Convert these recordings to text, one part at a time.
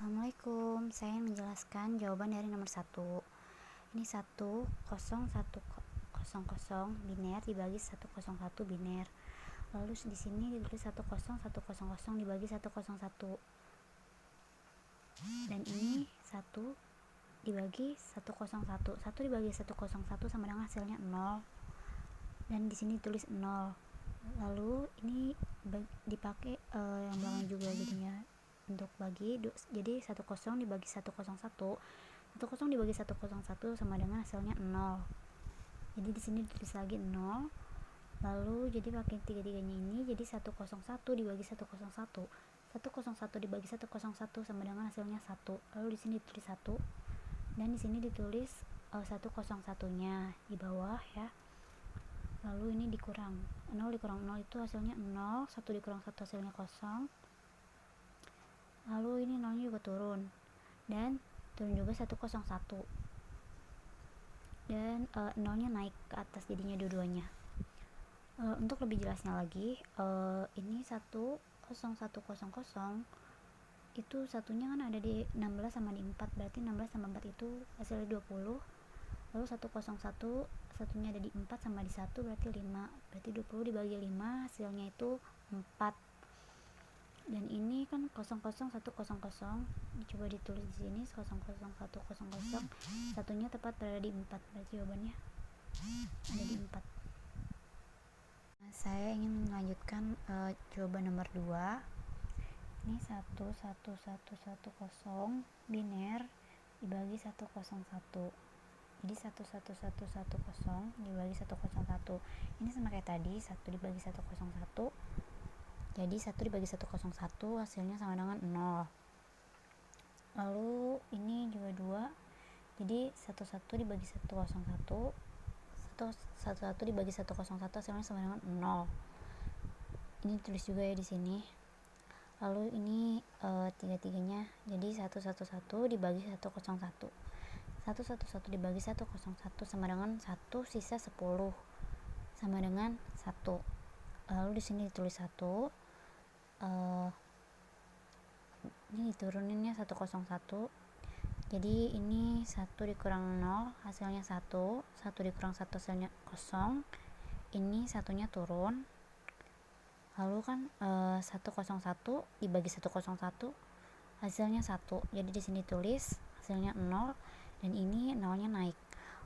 Assalamualaikum, saya menjelaskan jawaban dari nomor 1. Ini 10100 biner dibagi 101 biner. Lalu di sini ditulis 10100 dibagi 101. Dan ini 1 dibagi 101. 1 dibagi 101 sama dengan hasilnya 0. Dan di sini ditulis 0. Lalu ini dipakai yang belakang juga jadinya untuk bagi, jadi 10 dibagi 101 dibagi 101 sama dengan hasilnya 0. Jadi di sini ditulis lagi 0. Lalu jadi pakai tiga-tiganya ini, jadi 101 dibagi 101 dibagi 101 sama dengan hasilnya 1. Lalu di sini ditulis 1 dan di sini ditulis 101-nya di bawah ya. Lalu ini dikurang 0 dikurang 0 itu hasilnya 0, 1 dikurang 1 hasilnya 0. Lalu ini 0 nya juga turun dan turun juga 101 dan 0 nya naik ke atas jadinya dua-duanya. Untuk lebih jelasnya lagi, ini 10100 itu satunya kan ada di 16 sama di 4, berarti 16 sama 4 itu hasilnya 20. Lalu 101 satunya ada di 4 sama di 1 berarti 5, berarti 20 dibagi 5 hasilnya itu 4. Dan ini kan 00100 dicoba ditulis di sini 00100, satunya tepat berada di 4, berarti jawabannya ada di 4. Saya ingin melanjutkan jawaban nomor 2. Ini 11110 biner dibagi 101. Jadi 11110 dibagi 101. Ini sama kayak tadi, 1 dibagi 101. Jadi 1 dibagi 101 hasilnya sama dengan 0. Lalu ini juga 2. Jadi 11 dibagi 101 dibagi 101 hasilnya sama dengan 0. Ini tulis juga ya di sini. Lalu ini tiga-tiganya. Jadi 111 dibagi 101. 111 dibagi 101 sama dengan 1 sisa 10 sama dengan 1. Lalu di sini ditulis 1. Ini dituruninnya 101. Jadi ini 1 dikurang 0 hasilnya 1 dikurang 1 hasilnya 0. Ini satunya turun. Lalu kan 101 dibagi 101 hasilnya 1. Jadi di sini tulis hasilnya 0 dan ini 0 nya naik.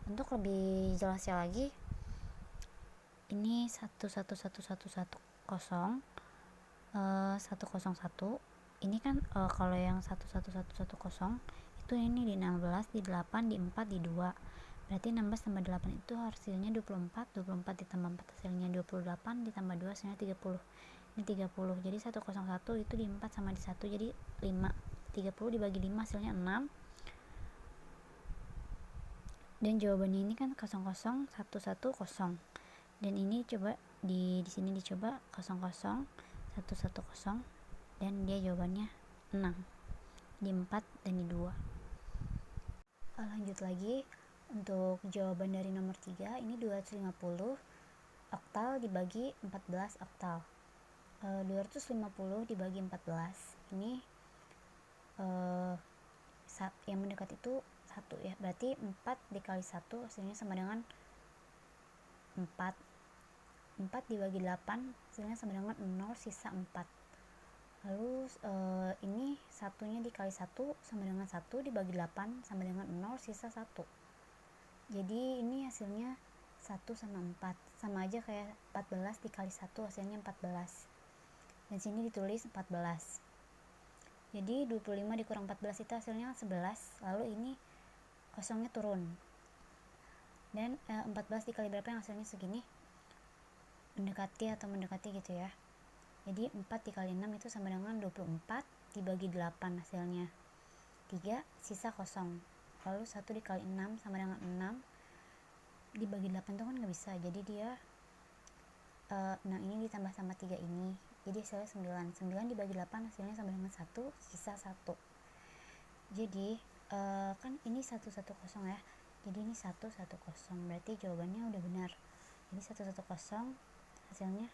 Untuk lebih jelasnya lagi, ini 11110 101. Ini kan kalau yang 11110 itu ini di 16, di 8, di 4, di 2. Berarti 16 tambah 8 itu hasilnya 24, 24 ditambah 4 hasilnya 28, ditambah 2 hasilnya 30. Ini 30. Jadi 101 itu di 4 sama di 1 jadi 5. 30 dibagi 5 hasilnya 6. Dan jawabannya ini kan 00110. Dan ini coba di sini dicoba 00110 dan dia jawabannya 6 di 4 dan di 2. Lanjut lagi untuk jawaban dari nomor 3. Ini 250 oktal dibagi 14 oktal. 250 dibagi 14 ini yang mendekat itu 1 ya, berarti 4 dikali 1 hasilnya sama dengan 4. 4 dibagi 8 hasilnya sama dengan 0 sisa 4. Lalu ini satunya dikali 1 sama dengan 1 dibagi 8 sama dengan 0 sisa 1. Jadi ini hasilnya 1 sama 4, sama aja kayak 14 dikali 1 hasilnya 14. Dan sini ditulis 14. Jadi 25 dikurang 14 itu hasilnya 11. Lalu ini kosongnya turun. Dan 14 dikali berapa yang hasilnya segini? Mendekati gitu ya. Jadi 4 dikali 6 itu sama dengan 24 dibagi 8 hasilnya 3 sisa kosong. Lalu 1 dikali 6 sama dengan 6 dibagi 8 itu kan gak bisa, jadi dia 6 ini ditambah sama 3 ini, jadi hasilnya 9 dibagi 8 hasilnya sama dengan 1 sisa 1. Jadi kan ini 110 ya, jadi ini 110, berarti jawabannya udah benar. Jadi 110 hasilnya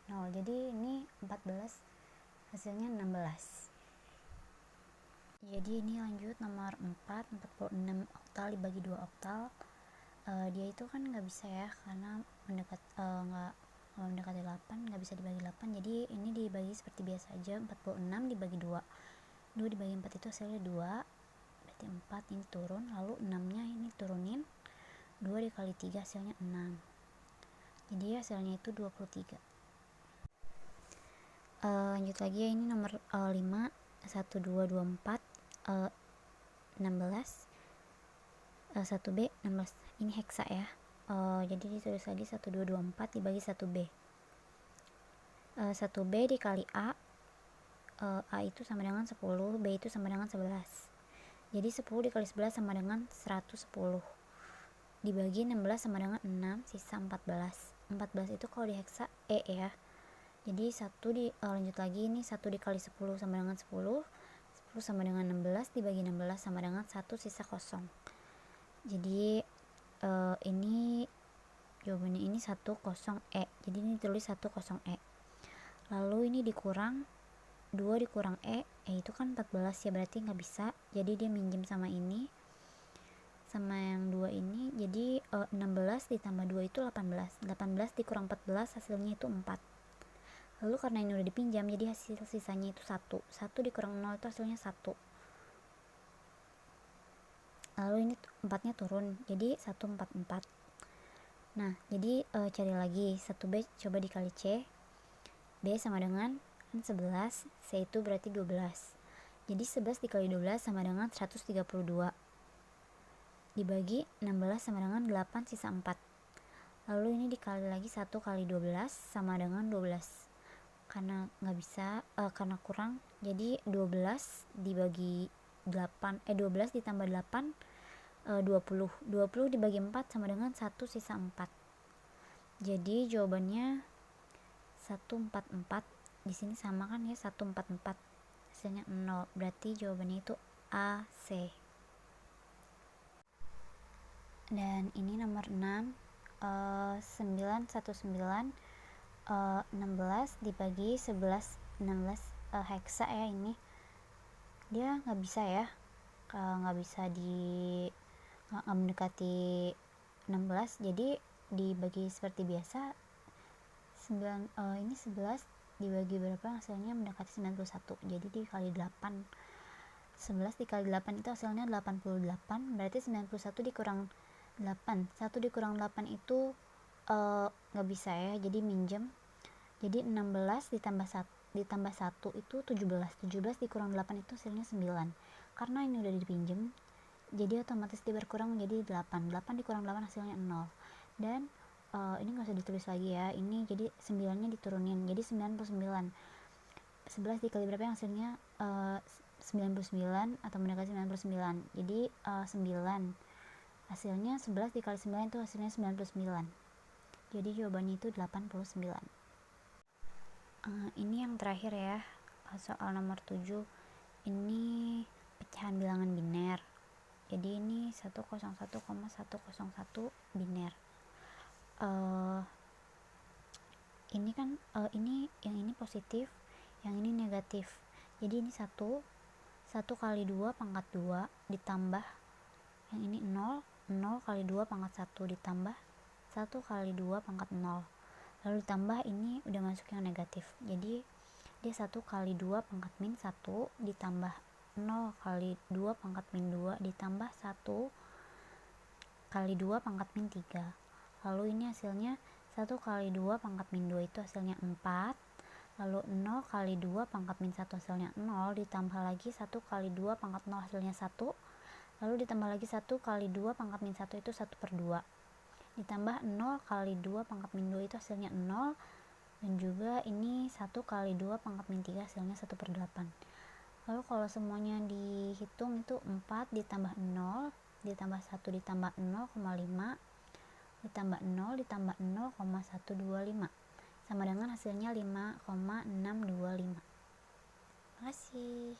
0, jadi ini 14 hasilnya 16. Jadi ini lanjut nomor 4, 46 oktal dibagi 2 oktal. Dia itu kan nggak bisa ya, karena nggak mendekati 8, nggak bisa dibagi 8, jadi ini dibagi seperti biasa aja. 46 dibagi 2 dibagi 4 itu hasilnya 2, berarti 4 ini turun, lalu 6 nya ini turunin, 2 dikali 3 hasilnya 6, jadi hasilnya itu 23. Lanjut lagi ya, ini nomor 5, 1, 2, 2, 4, 16, 1B 16, ini heksa ya. Jadi ditulis lagi 1, 2, 2, 4 dibagi 1B. 1B dikali A, A itu sama dengan 10, B itu sama dengan 11. Jadi 10 dikali 11 sama dengan 110. Dibagi 16 sama dengan 6, sisa 14. 14 itu kalau di heksa E ya. Jadi lanjut lagi, ini 1 dikali 10 sama dengan 10, 10 sama dengan 16, dibagi 16 sama dengan 1, sisa kosong. Jadi ini jawabannya ini 10E, jadi ini tulis 10E. Lalu ini dikurang 2 dikurang E itu kan 14 ya, berarti nggak bisa, jadi dia minjem sama ini, sama yang 2 ini. Jadi 16 ditambah 2 itu 18, 18 dikurang 14 hasilnya itu 4. Lalu karena ini udah dipinjam, jadi hasil sisanya itu 1 dikurang 0 itu hasilnya 1. Lalu ini 4 nya turun, jadi 144. Nah, jadi cari lagi 1B coba dikali C, B sama dengan 11, C itu berarti 12. Jadi 11 dikali 12 sama dengan 132. Dibagi 16 sama dengan 8, sisa 4. Lalu ini dikali lagi 1 kali 12 sama dengan 12. Karena nggak bisa, karena kurang, jadi 12 dibagi 8, 12 ditambah 8, 20. 20 dibagi 4 sama dengan 1, sisa 4. Jadi jawabannya 144. Di sini sama kan ya, 144. Hasilnya 0. Berarti jawabannya itu A, C. Dan ini nomor 6, 919, 16 dibagi 11, 16 heksa ya. Ini dia nggak bisa ya, nggak bisa nggak mendekati 16, jadi dibagi seperti biasa. 11 dibagi berapa hasilnya mendekati 91, jadi dikali 8. 11 dikali 8 itu hasilnya 88, berarti 91 dikurang 8, 1 dikurang 8 itu nggak bisa ya, jadi minjem. Jadi 16 ditambah 1 itu 17, 17 dikurang 8 itu hasilnya 9. Karena ini udah dipinjem, jadi otomatis dia berkurang menjadi 8. 8 dikurang 8 hasilnya 0. Dan ini nggak usah ditulis lagi ya, ini jadi 9 nya diturunin, jadi 99. 11 dikali berapa yang hasilnya 99 atau mendekati 99, jadi 9. Hasilnya 11 dikali 9 itu hasilnya 99, jadi jawabannya itu 89. Ini yang terakhir ya, soal nomor 7. Ini pecahan bilangan biner. Jadi ini 101,101 biner. Ini kan ini yang ini positif, yang ini negatif. Jadi ini 1 kali 2 pangkat 2 ditambah yang ini 0 kali 2 pangkat 1 ditambah 1 kali 2 pangkat 0, lalu ditambah ini udah masuk yang negatif, jadi dia 1 kali 2 pangkat min 1 ditambah 0 kali 2 pangkat min 2 ditambah 1 kali 2 pangkat min 3. Lalu ini hasilnya 1 kali 2 pangkat min 2 itu hasilnya 4. Lalu 0 kali 2 pangkat min 1 hasilnya 0, ditambah lagi 1 kali 2 pangkat 0 hasilnya 1. Lalu ditambah lagi 1 kali 2 pangkat min 1 itu 1/2. Ditambah 0 kali 2 pangkat min 2 itu hasilnya 0. Dan juga ini 1 kali 2 pangkat min 3 hasilnya 1/8. Lalu kalau semuanya dihitung itu 4 ditambah 0 ditambah 1 ditambah 0,5 ditambah 0 ditambah 0,125 sama dengan hasilnya 5,625. Terima kasih.